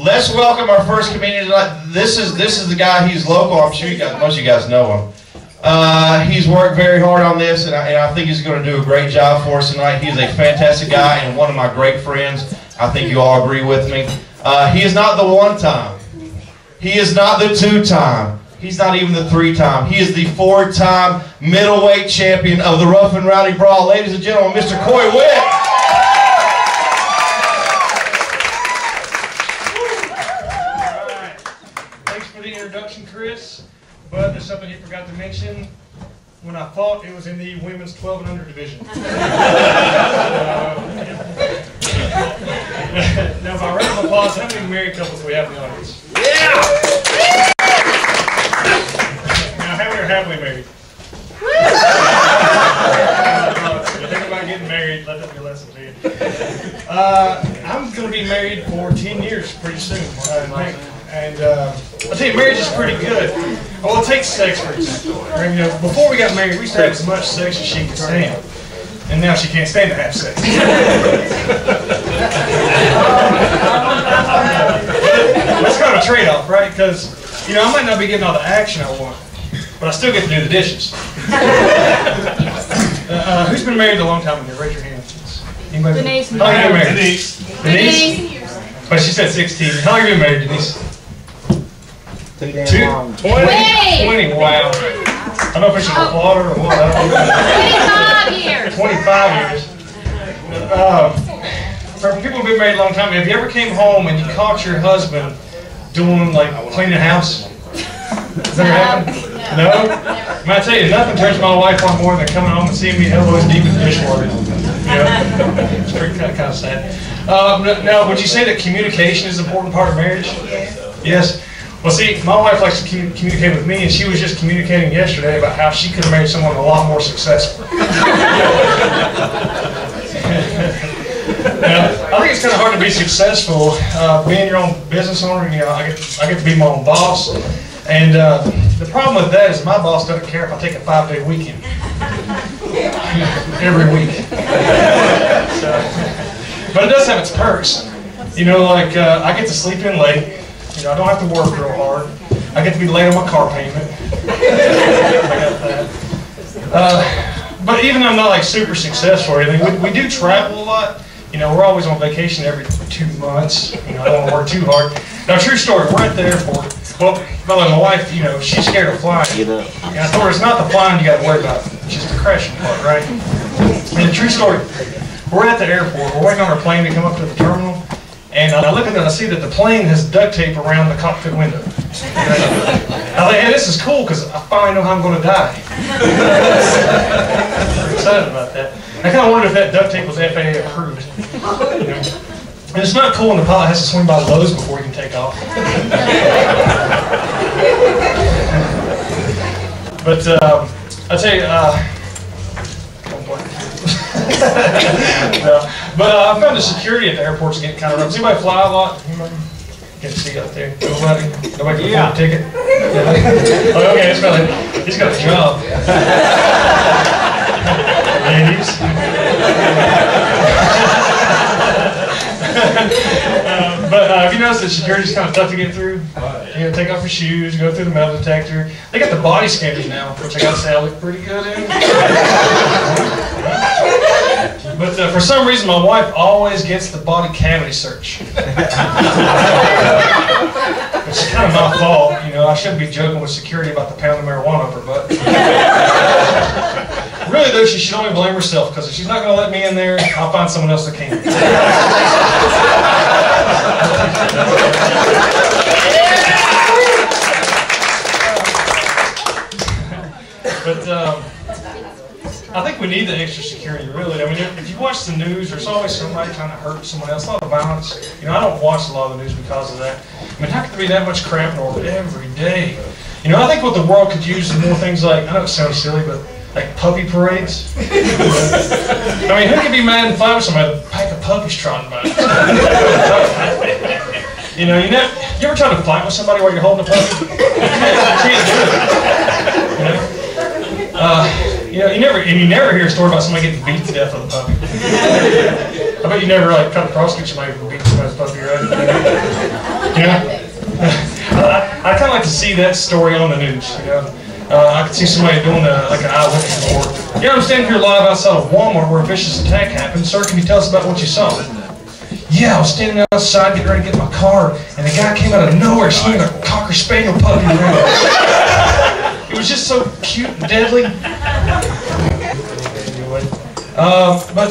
Let's welcome our first comedian tonight. This is the guy. He's local. I'm sure most of you guys know him. He's worked very hard on this, and I think he's going to do a great job for us tonight. He's a fantastic guy and one of my great friends. I think you all agree with me. He is not the one-time. He is not the two-time. He's not even the three-time. He is the four-time middleweight champion of the Rough and Rowdy Brawl. Ladies and gentlemen, Mr. Coy Witt. Introduction, Chris, but there's something you forgot to mention. When I fought, it was in the women's 12 and under division. Now, by round of applause, how many married couples do we have in the audience? Yeah! Now, how many are happily married? If you think about getting married, let that be a lesson to you. I'm going to be married for 10 years pretty soon, and I'll tell you, marriage is pretty good. Well, take sex, for example. You know, before we got married, we used to have as much sex as she could stand. And now she can't stand to have sex. That's kind of a trade-off, right? Because, you know, I might not be getting all the action I want, but I still get to do the dishes. Who's been married a long time in here? Raise your hand. Anybody? Denise. How long have you been married? Denise? But she said 16. How long have you been married, Denise? 20. 20? 20, wow. I don't know if it's just water or what. 25 years. 25 years. For people who've been married a long time, have you ever came home and you caught your husband doing, like, cleaning the house? Has that ever happened? No? I tell you, nothing turns my wife on more than coming home and seeing me elbows deep in the dishwater. Yeah. It's pretty kind of sad. Now, would you say that communication is an important part of marriage? Yes. Well, see, my wife likes to communicate with me, and she was just communicating yesterday about how she could have married someone a lot more successful. Now, I think it's kind of hard to be successful being your own business owner. You know, I get to be my own boss, and the problem with that is my boss doesn't care if I take a 5-day weekend every week. But it does have its perks. You know, like I get to sleep in late. You know, I don't have to work real hard. I get to be late on my car payment. I got that. But even though I'm not like super successful or anything, we do travel a lot. You know, we're always on vacation every 2 months. You know, I don't want to work too hard. Now, true story, we're at the airport. Well, by the way, my wife, you know, she's scared of flying. And I told her it's not the flying you got to worry about. It's just the crashing part, right? And the true story, we're at the airport. We're waiting on our plane to come up to the terminal. And I look at it and I see that the plane has duct tape around the cockpit window. I think, hey, this is cool because I finally know how I'm going to die. I'm excited about that. I kind of wondered if that duct tape was FAA approved. You know? And it's not cool when the pilot has to swing by Lowe's before he can take off. But I'll tell you, no. But I found the security at the airport's getting kind of rough. Does anybody fly a lot? Get to see out there. Nobody can afford a ticket? Yeah. Oh, okay, this fella, he's got a job. Ladies. But have you noticed that security's kind of tough to get through? You know, take off your shoes, go through the metal detector. They got the body scanners now, which I gotta say I look pretty good in. But for some reason, my wife always gets the body cavity search. It's kind of my fault. You know, I shouldn't be joking with security about the pound of marijuana up her butt. Really, though, she should only blame herself, because if she's not going to let me in there, I'll find someone else that can. But I think we need the extra security, really. I mean, if you watch the news, there's always somebody trying to hurt someone else. A lot of violence. You know, I don't watch a lot of the news because of that. I mean, how could there be that much crap in orbit every day? You know, I think what the world could use is more things like, I know it sounds silly, but like puppy parades. I mean, who could be mad and fight with somebody with a pack of puppies trotting by? You know, you ever try to fight with somebody while you're holding a puppy? You can't do it. You know, you never hear a story about somebody getting beat to death with a puppy. I bet you never like come across somebody who beat somebody's puppy, right? see that story on the news. You know, I could see somebody doing like an eyewitness report. Yeah, I'm standing here live outside of Walmart where a vicious attack happened. Sir, can you tell us about what you saw? Yeah, I was standing outside getting ready to get my car, and the guy came out of nowhere swinging a Cocker Spaniel puppy around. It was just so cute and deadly. Anyway, but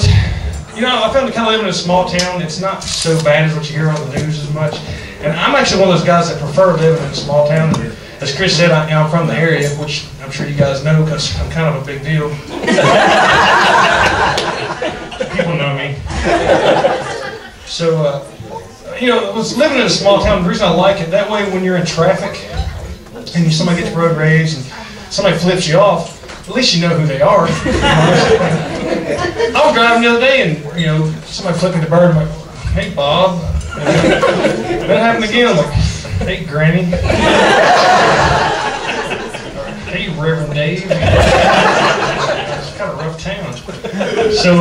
you know, I found to kind of live in a small town. It's not so bad as what you hear on the news as much. And I'm actually one of those guys that prefer living in a small town. As Chris said, I'm from the area, which I'm sure you guys know because I'm kind of a big deal. People know me. So, you know, living in a small town, the reason I like it, that way when you're in traffic and somebody gets road rage and somebody flips you off, at least you know who they are. I was driving the other day and, you know, somebody flipped me the bird. I'm like, hey, Bob. And that happened again. I'm like, hey, Granny. Hey, Reverend Dave. It's kind of a rough town. So,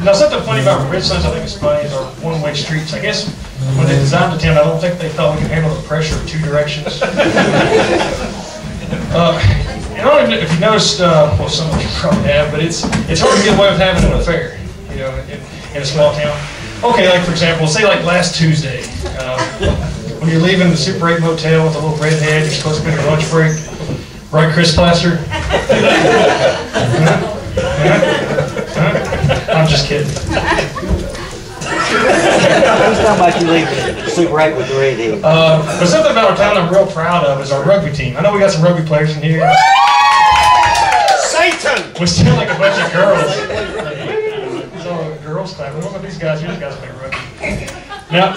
now something funny about Richlands, I think it's funny, is our one-way streets. I guess when they designed the town, I don't think they thought we could handle the pressure of two directions. And I don't even know if you noticed, well, some of you probably have, but it's hard to get away with having an affair, you know, in a small town. Okay, like for example, say like last Tuesday, when you're leaving the Super 8 motel with a little redhead, you're supposed to be on your lunch break, right, Chris Plaster? I'm just kidding. Who's talking about you leaving Super 8 with the redhead? But something about our town I'm real proud of is our rugby team. I know we got some rugby players in here. Satan! We still like a bunch of girls. So girls clapping. What about these guys? These guys play rugby. Now,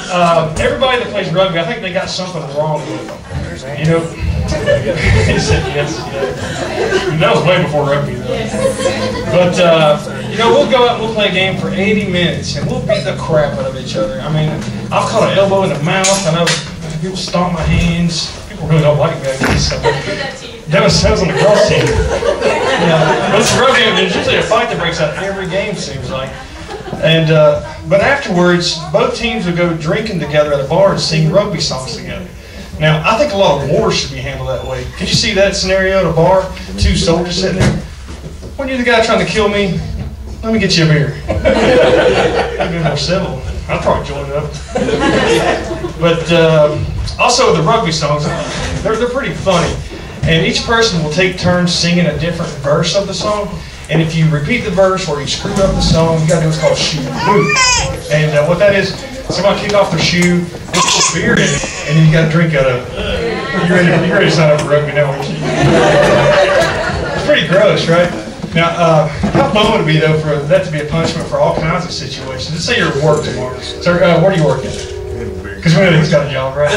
everybody that plays rugby, I think they got something wrong with them. You know, he said yes. That was way before rugby, though. But you know, we'll go out and we'll play a game for 80 minutes, and we'll beat the crap out of each other. I mean, I've caught an elbow in the mouth. I know people stomp my hands. People really don't like me. I guess. That was on the cross team. Yeah, but it's a rugby game. There's usually a fight that breaks out every game, seems like. And but afterwards, both teams would go drinking together at a bar and sing rugby songs together. Now, I think a lot of wars should be handled that way. Can you see that scenario at a bar? Two soldiers sitting there. When you're the guy trying to kill me, let me get you a beer. That'd be more civil. I'd probably join up. But also the rugby songs, they're pretty funny. And each person will take turns singing a different verse of the song. And if you repeat the verse or you screw up the song, you got to do what's called shoe boot. And what that is, somebody kick off their shoe, put beer in it, and then you got to drink out of it. You're ready to sign up for rugby now, aren't you? It's pretty gross, right? Now, how fun would it be, though, for that to be a punishment for all kinds of situations? Let's say you're at work tomorrow. So, where do you work at? Because we know he's got a job, right?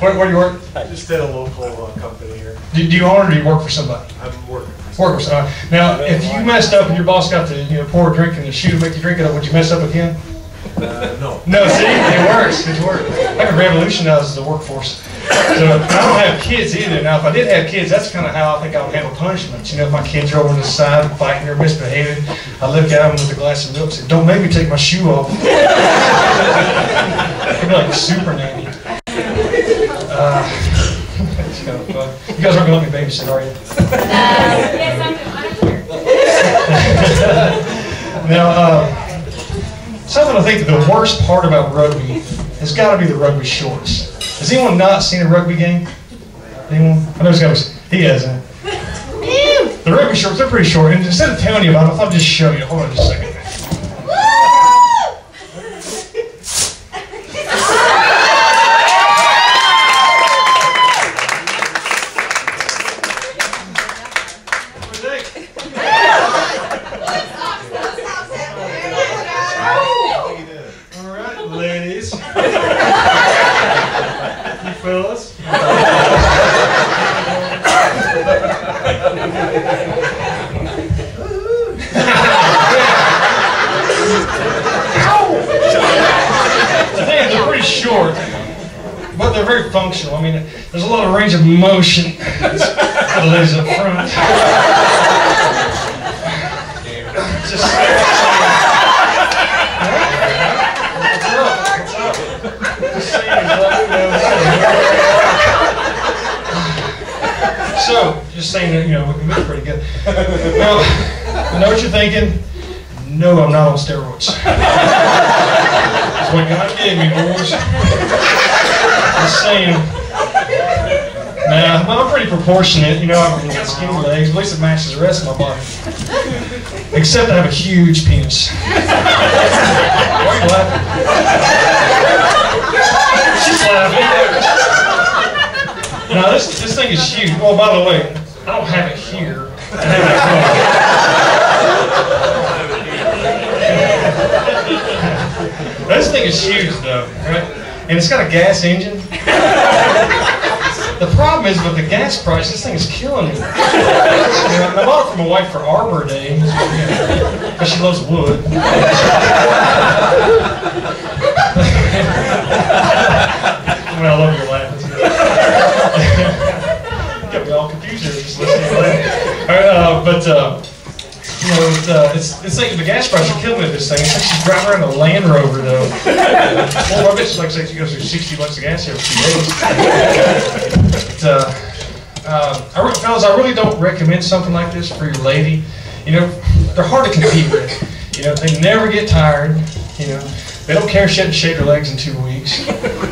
Where do you work? Just at a local company here. Do you own or do you work for somebody? I'm working. Work for somebody. Now, if you messed up and your boss got to pour a drink in the shoe to make you drink it up, would you mess up again? No. No, see? It works. It works. I could revolutionize the workforce. So, I don't have kids either. Now, if I did have kids, that's kind of how I think I would handle punishments. You know, if my kids are over on the side fighting or misbehaving, I look at them with a glass of milk and say, don't make me take my shoe off. I'd be like a super nanny. It's kind of fun. You guys aren't going to let me babysit, are you? Yes, I'm Now, something I think the worst part about rugby has got to be the rugby shorts. Has anyone not seen a rugby game? Anyone? I know he hasn't. The rugby shorts, they're pretty short. And instead of telling you about them, I thought I'd just show you. Hold on just a second. Short, but they're very functional. I mean, there's a lot of range of motion for the ladies up front. Just what's up? Just saying, just saying that, you know, we look pretty good. Now, I know what you're thinking. No, I'm not on steroids. That's what God gave me, boys. Just saying. Nah, well, I'm pretty proportionate. You know, I've got skinny legs. At least it matches the rest of my body. Except I have a huge penis. Why are you laughing? She's laughing. Now, this thing is huge. Oh, by the way, I don't have it here. I have it at home. This thing is huge, though, right? And it's got a gas engine. The problem is with the gas price, this thing is killing me. You know, I bought it from my wife for Arbor Day, because she loves wood. I mean, I love your laughing. Got me all confused here just listening to that. All right, but you know, it's like the gas price will kill me with this thing. It's like she's driving around a Land Rover, though. Well, I bet she's like saying she goes through $60 a gas every 2 days. But, fellas, I really don't recommend something like this for your lady. You know, they're hard to compete with. You know, they never get tired. You know, they don't care if she hadn't shaved her legs in 2 weeks.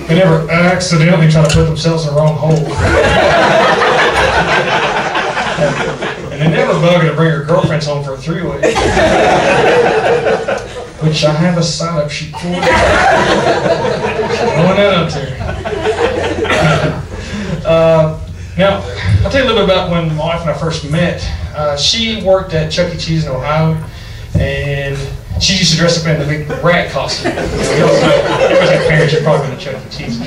They never accidentally try to put themselves in the wrong hole. And they never bug her to bring her girlfriends home for a three-way. Which I have a sign-up sheet for. Throwing that up there. Now, I'll tell you a little bit about when my wife and I first met. She worked at Chuck E. Cheese in Ohio, and she used to dress up in the big rat costume. Everybody's got parents who've probably been to Chuck E. Cheese.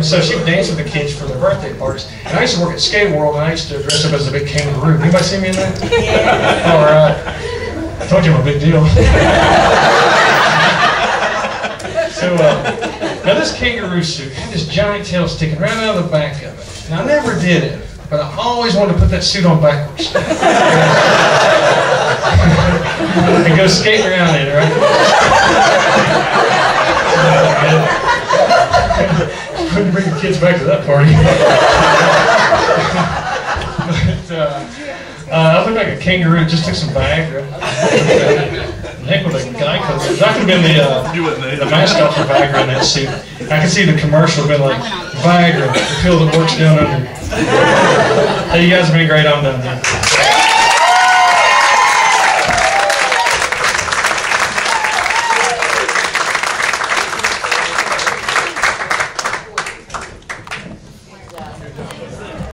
So she would dance with the kids for their birthday parties. And I used to work at Skate World, and I used to dress up as a big kangaroo. Anybody see me in that? Yeah. All right. I told you I'm a big deal. So, now this kangaroo suit had this giant tail sticking right out of the back of it. Now, I never did it, but I always wanted to put that suit on backwards. And go skating around in it, right? Couldn't bring the kids back to that party. But, I looked like a kangaroo, just took some Viagra. Heck with a Geico. That could have been the mascot for Viagra in that suit. I can see the commercial been like, Viagra, the pill that works down under. Hey, you guys have been great. I'm done.